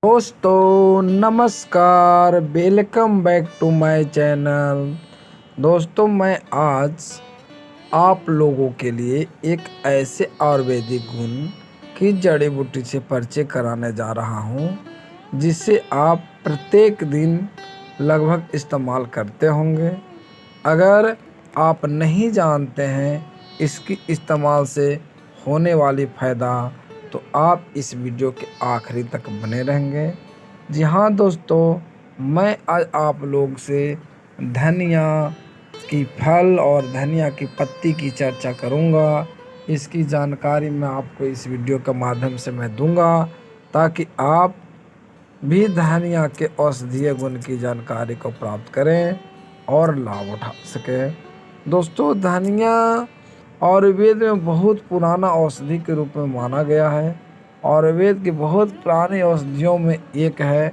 दोस्तों नमस्कार, welcome back to my channel. दोस्तों मैं आज आप लोगों के लिए एक ऐसे आयुर्वेदिक गुण की जड़ी बूटी से परिचय कराने जा रहा हूं, जिसे आप प्रत्येक दिन लगभग इस्तेमाल करते होंगे। अगर आप नहीं जानते हैं इसकी इस्तेमाल से होने वाली फ़ायदा, तो आप इस वीडियो के आखिरी तक बने रहेंगे। जी हाँ दोस्तों, मैं आज आप लोग से धनिया की फल और धनिया की पत्ती की चर्चा करूँगा। इसकी जानकारी मैं आपको इस वीडियो के माध्यम से मैं दूंगा, ताकि आप भी धनिया के औषधीय गुण की जानकारी को प्राप्त करें और लाभ उठा सकें। दोस्तों धनिया आयुर्वेद में बहुत पुराना औषधि के रूप में माना गया है। आयुर्वेद की बहुत पुरानी औषधियों में एक है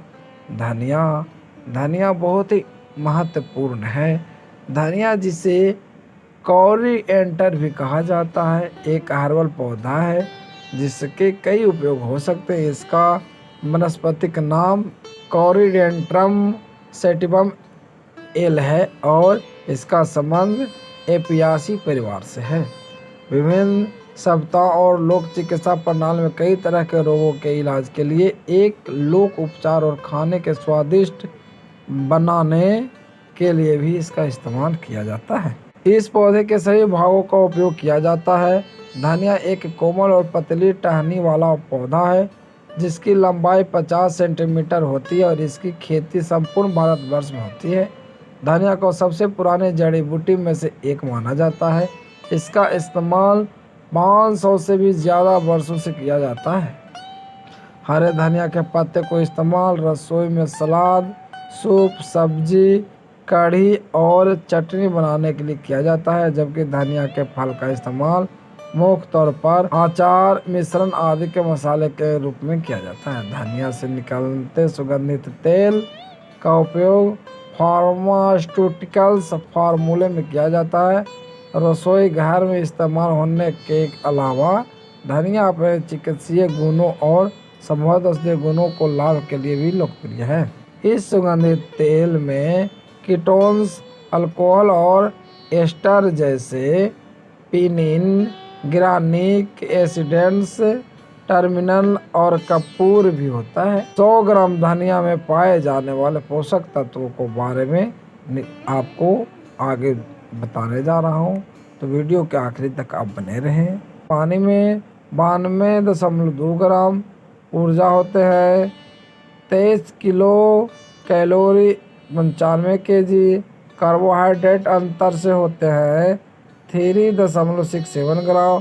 धनिया। धनिया बहुत ही महत्वपूर्ण है। धनिया जिसे कोरिएंडर भी कहा जाता है, एक हर्बल पौधा है जिसके कई उपयोग हो सकते हैं। इसका वनस्पतिक नाम कोरिएंड्रम सैटिवम एल है और इसका संबंध एपियासी परिवार से है। विभिन्न सप्ताह और लोक चिकित्सा प्रणाली में कई तरह के रोगों के इलाज के लिए एक लोक उपचार और खाने के स्वादिष्ट बनाने के लिए भी इसका इस्तेमाल किया जाता है। इस पौधे के सभी भागों का उपयोग किया जाता है। धनिया एक कोमल और पतली टहनी वाला पौधा है जिसकी लंबाई 50 सेंटीमीटर होती है और इसकी खेती संपूर्ण भारतवर्ष में होती है। धनिया को सबसे पुराने जड़ी बूटी में से एक माना जाता है। इसका इस्तेमाल 500 से भी ज़्यादा वर्षों से किया जाता है। हरे धनिया के पत्ते को इस्तेमाल रसोई में सलाद, सूप, सब्जी, कढ़ी और चटनी बनाने के लिए किया जाता है, जबकि धनिया के फल का इस्तेमाल मुख्य तौर पर अचार, मिश्रण आदि के मसाले के रूप में किया जाता है। धनिया से निकलते सुगंधित तेल का उपयोग फार्मास्यूटिकल्स फार्मूले में किया जाता है। रसोई घर में इस्तेमाल होने के अलावा धनिया अपने चिकित्सीय गुणों और संबंधित औषधीय गुणों को लाभ के लिए भी लोकप्रिय है। इस सुगंधित तेल में कीटोन्स, अल्कोहल और एस्टर जैसे पिनिन, ग्रानिक एसिडेंट्स, टर्मिनल और कपूर भी होता है। 100 ग्राम धनिया में पाए जाने वाले पोषक तत्वों को बारे में आपको आगे बताने जा रहा हूँ, तो वीडियो के आखिरी तक आप बने रहें। पानी में 92.2 ग्राम ऊर्जा होते हैं। 23 किलो कैलोरी, 95 केजी कार्बोहाइड्रेट अंतर से होते हैं। 3.67 ग्राम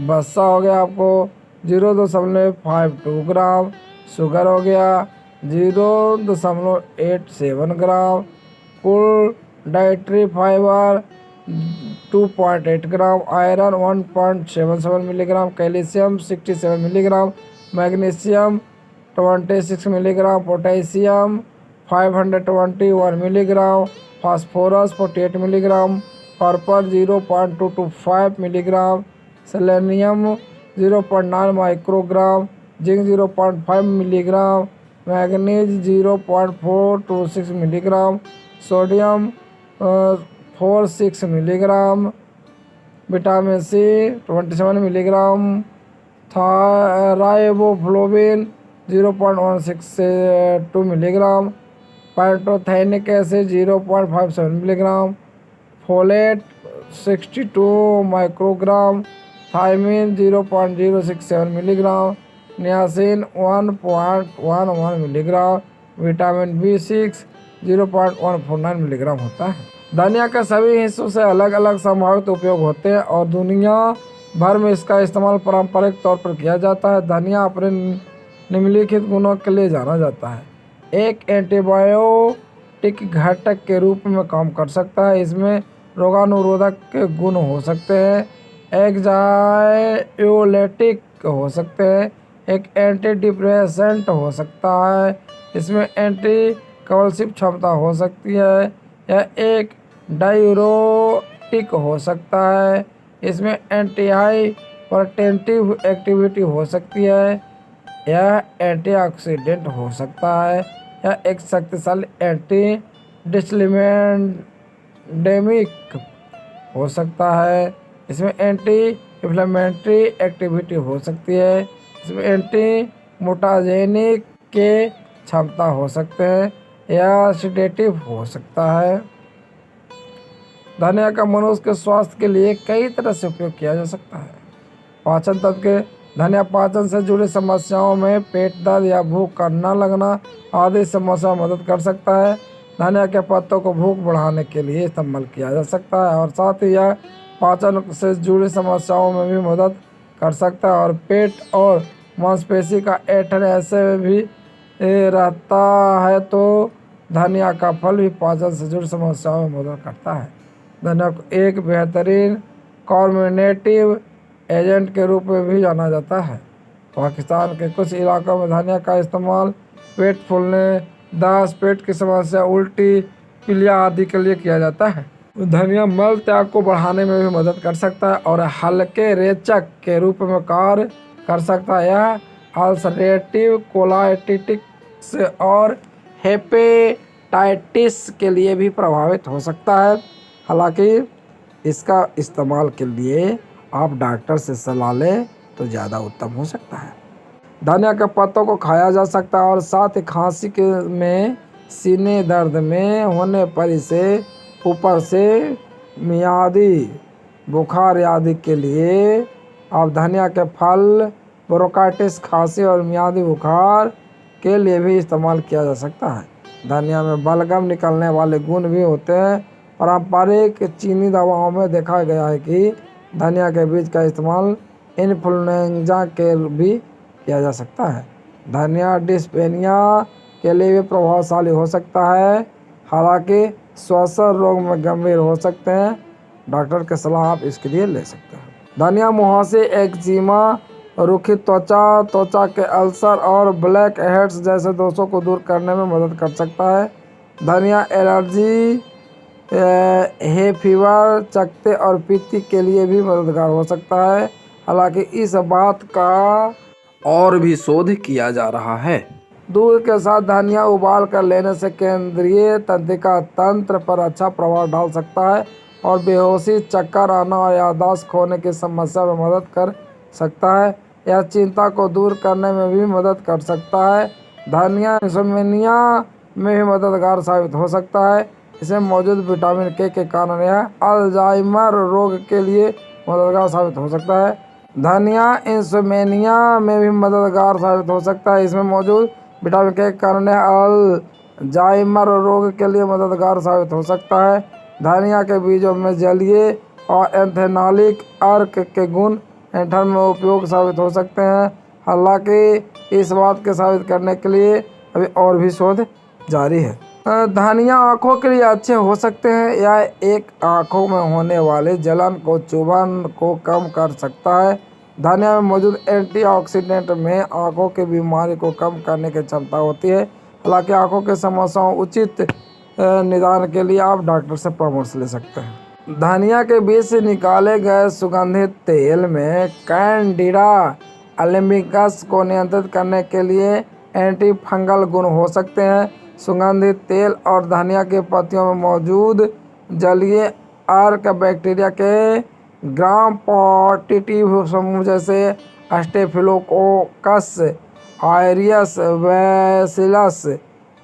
वसा हो गया आपको, 0.52 ग्राम शुगर हो गया, 0.87 ग्राम कुल dietary fibre, 2.8 gram iron, 1.77 milligram calcium, 67 milligram magnesium, 26 milligram potassium, 521 milligram phosphorus, 48 milligram copper, 0.225 milligram selenium, 0.9 microgram zinc, 0.5 milligram manganese, 0.426 milligram sodium, 46 milligram vitamin C, 27 milligram riboflavin, 0.162 milligram pantothenic acid, 0.57 milligram folate, 62 microgram thiamine, 0.067 milligram niacin, 1.11 milligram vitamin B6, 0.149 milligram होता है। धनिया के सभी हिस्सों से अलग अलग संभावित उपयोग होते हैं और दुनिया भर में इसका इस्तेमाल पारंपरिक तौर पर किया जाता है। धनिया अपने निम्नलिखित गुणों के लिए जाना जाता है। एक एंटीबायोटिक घटक के रूप में काम कर सकता है। इसमें रोगाणुरोधक के गुण हो सकते हैं, एंजाइयोलेटिक हो सकते हैं, एक एंटी डिप्रेसेंट हो सकता है, इसमें एंटी कवल्सिव क्षमता हो सकती है, या एक डायूरोटिक हो सकता है, इसमें एंटी हाइपरटेंसिव एक्टिविटी हो सकती है, यह एंटीऑक्सीडेंट हो सकता है। यह एक शक्तिशाली एंटी डिस्लिमेंडेमिक हो सकता है। इसमें एंटी इन्फ्लेमेटरी एक्टिविटी हो सकती है। इसमें एंटी मोटाजेनिक के क्षमता हो सकते हैं। यह सिडेटिव हो सकता है। धनिया का मनुष्य के स्वास्थ्य के लिए कई तरह से उपयोग किया जा सकता है। पाचन तंत्र के धनिया पाचन से जुड़ी समस्याओं में पेट दर्द या भूख का न लगना आदि समस्या में मदद कर सकता है। धनिया के पत्तों को भूख बढ़ाने के लिए इस्तेमाल किया जा सकता है और साथ ही यह पाचन से जुड़ी समस्याओं में भी मदद कर सकता है और पेट और मांसपेशी का ऐंठन ऐसे भी रहता है तो धनिया का फल भी पाचन से जुड़ी समस्याओं में मदद करता है। धनिया को एक बेहतरीन कॉम्बिनेटिव एजेंट के रूप में भी जाना जाता है। पाकिस्तान के कुछ इलाकों में धनिया का इस्तेमाल पेट फूलने, दस्त, पेट की समस्या, उल्टी, पीलिया आदि के लिए किया जाता है। धनिया मल त्याग को बढ़ाने में भी मदद कर सकता है और हल्के रेचक के रूप में कार्य कर सकता है। यह अल्सरेटिव कोलाइटिस और हेपेटाइटिस के लिए भी प्रभावित हो सकता है। हालांकि इसका इस्तेमाल के लिए आप डॉक्टर से सलाह लें तो ज़्यादा उत्तम हो सकता है। धनिया के पत्तों को खाया जा सकता है और साथ ही खांसी के में, सीने दर्द में होने पर इसे ऊपर से मियादी बुखार आदि के लिए आप धनिया के फल ब्रोंकाइटिस, खांसी और मियादी बुखार के लिए भी इस्तेमाल किया जा सकता है। धनिया में बलगम निकलने वाले गुण भी होते हैं। पारंपरिक चीनी दवाओं में देखा गया है कि धनिया के बीज का इस्तेमाल इन्फ्लुएंजा के भी किया जा सकता है। धनिया डिस्पेनिया के लिए भी प्रभावशाली हो सकता है। हालांकि श्वसन रोग में गंभीर हो सकते हैं। डॉक्टर की सलाह आप इसके लिए ले सकते हैं। धनिया मुहासे, एक्जिमा, रूखी त्वचा, त्वचा के अल्सर और ब्लैक हेड्स जैसे दोषों को दूर करने में मदद कर सकता है। धनिया एलर्जी, हे फीवर, चकत्ते और पित्ती के लिए भी मददगार हो सकता है। हालांकि इस बात का और भी शोध किया जा रहा है। दूध के साथ धनिया उबाल कर लेने से केंद्रीय तंत्रिका तंत्र पर अच्छा प्रभाव डाल सकता है और बेहोशी, चक्कर आना और याददाश्त खोने की समस्या में मदद कर सकता है। यह चिंता को दूर करने में भी मदद कर सकता है। धनिया इंसोम्निया में भी मददगार साबित हो सकता है। इसमें मौजूद विटामिन के कारण यह अल्जाइमर रोग के लिए मददगार साबित हो सकता है। धनिया इंसोम्निया में भी मददगार साबित हो सकता है। इसमें मौजूद विटामिन के कारण यह अल्जाइमर रोग के लिए मददगार साबित हो सकता है। धनिया के बीजों में जलीय और एंथेनॉलिक अर्क के गुण ऐंठन में उपयोग साबित हो सकते हैं। हालांकि इस बात के साबित करने के लिए अभी और भी शोध जारी है। धनिया आँखों के लिए अच्छे हो सकते हैं। यह एक आँखों में होने वाले जलन को, चुभन को कम कर सकता है। धनिया में मौजूद एंटीऑक्सीडेंट में आँखों की बीमारी को कम करने की क्षमता होती है। हालांकि आँखों की समस्याओं उचित निदान के लिए आप डॉक्टर से परामर्श ले सकते हैं। धनिया के बीज से निकाले गए सुगंधित तेल में कैंडिडा अल्बिकस को नियंत्रित करने के लिए एंटी फंगल गुण हो सकते हैं। सुगंधित तेल और धनिया के पत्तियों में मौजूद जलीय अर्क बैक्टीरिया के ग्राम पॉजिटिव समूह जैसे स्टेफिलोकोकस आयरियस, बैसिलस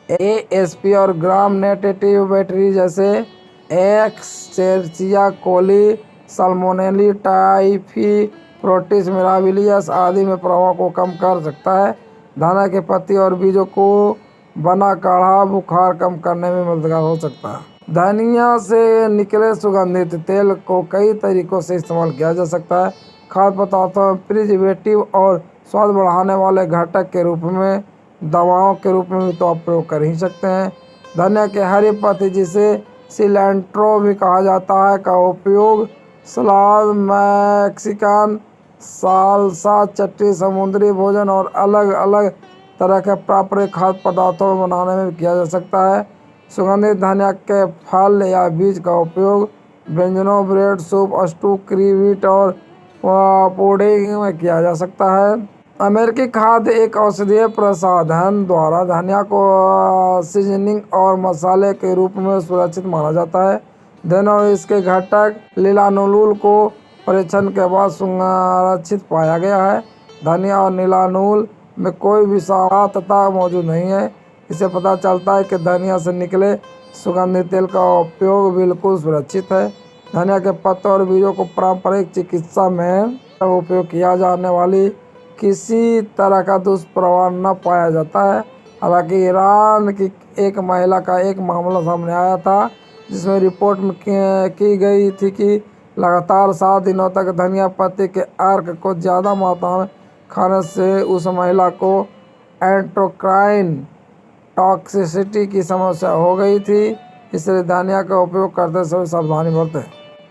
एएसपी और ग्राम नेगेटिव बैक्टीरिया जैसे एक्सेरचिया कोली, साल्मोनेला टाइफी, प्रोटिस मिराबिलियस आदि में प्रभाव को कम कर सकता है। धनिया के पत्ती और बीजों को बना काढ़ा बुखार कम करने में मददगार हो सकता है। धनिया से निकले सुगंधित तेल को कई तरीकों से इस्तेमाल किया जा सकता है। खाद्य पदार्थों में प्रिजर्वेटिव और स्वाद बढ़ाने वाले घटक के रूप में, दवाओं के रूप में भी तो आप प्रयोग कर ही सकते हैं। धनिया के हरी पत्ती, जिसे सिलेंट्रो भी कहा जाता है, का उपयोग सलाद, मैक्सिकन सालसा, चटनी, समुद्री भोजन और अलग अलग तरह के पारंपरिक खाद्य पदार्थों में बनाने में किया जा सकता है। सुगंधित धनिया के फल या बीज का उपयोग व्यंजनों, ब्रेड, सूप, स्टू, क्रीवीट और पुडिंग में किया जा सकता है। अमेरिकी खाद्य एक औषधीय प्रसाधन द्वारा धनिया को सीजनिंग और मसाले के रूप में सुरक्षित माना जाता है। धनिया और इसके घटक लिलानुल को परीक्षण के बाद सुरक्षित पाया गया है। धनिया और लिलानुल में कोई विषाक्तता मौजूद नहीं है। इससे पता चलता है कि धनिया से निकले सुगंधित तेल का उपयोग बिल्कुल सुरक्षित है। धनिया के पत्तों और बीजों को पारंपरिक चिकित्सा में उपयोग किया जाने वाली किसी तरह का दुष्प्रभाव न पाया जाता है। हालांकि ईरान की एक महिला का एक मामला सामने आया था जिसमें रिपोर्ट में की गई थी कि लगातार 7 दिनों तक धनिया पत्ती के अर्क को ज़्यादा मात्रा में खाने से उस महिला को एंडोक्राइन टॉक्सिसिटी की समस्या हो गई थी। इसलिए धनिया का उपयोग करते समय सावधानी बरतें।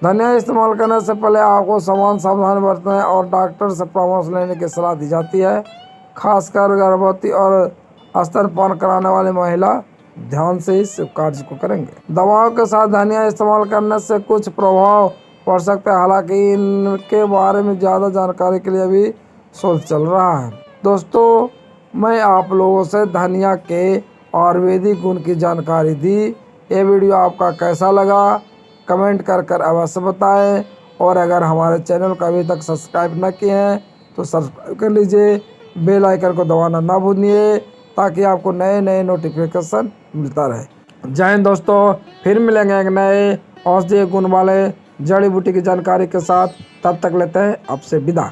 धनिया इस्तेमाल करने से पहले आपको सावधानी बरतने और डॉक्टर से परामर्श लेने की सलाह दी जाती है। खासकर गर्भवती और स्तनपान कराने वाली महिला ध्यान से इस कार्य को करेंगे। दवाओं के साथ धनिया इस्तेमाल करने से कुछ प्रभाव पड़ सकते हैं। हालांकि इनके बारे में ज़्यादा जानकारी के लिए अभी शोध चल रहा है। दोस्तों, मैं आप लोगों से धनिया के आयुर्वेदिक गुण की जानकारी दी। ये वीडियो आपका कैसा लगा कमेंट कर अवश्य बताएं। और अगर हमारे चैनल को अभी तक सब्सक्राइब न किए हैं तो सब्सक्राइब कर लीजिए। बेल आइकन को दबाना ना भूलिए ताकि आपको नए नए नोटिफिकेशन मिलता रहे। जय हिंद दोस्तों, फिर मिलेंगे एक नए औषधीय गुण वाले जड़ी बूटी की जानकारी के साथ। तब तक लेते हैं आपसे विदा।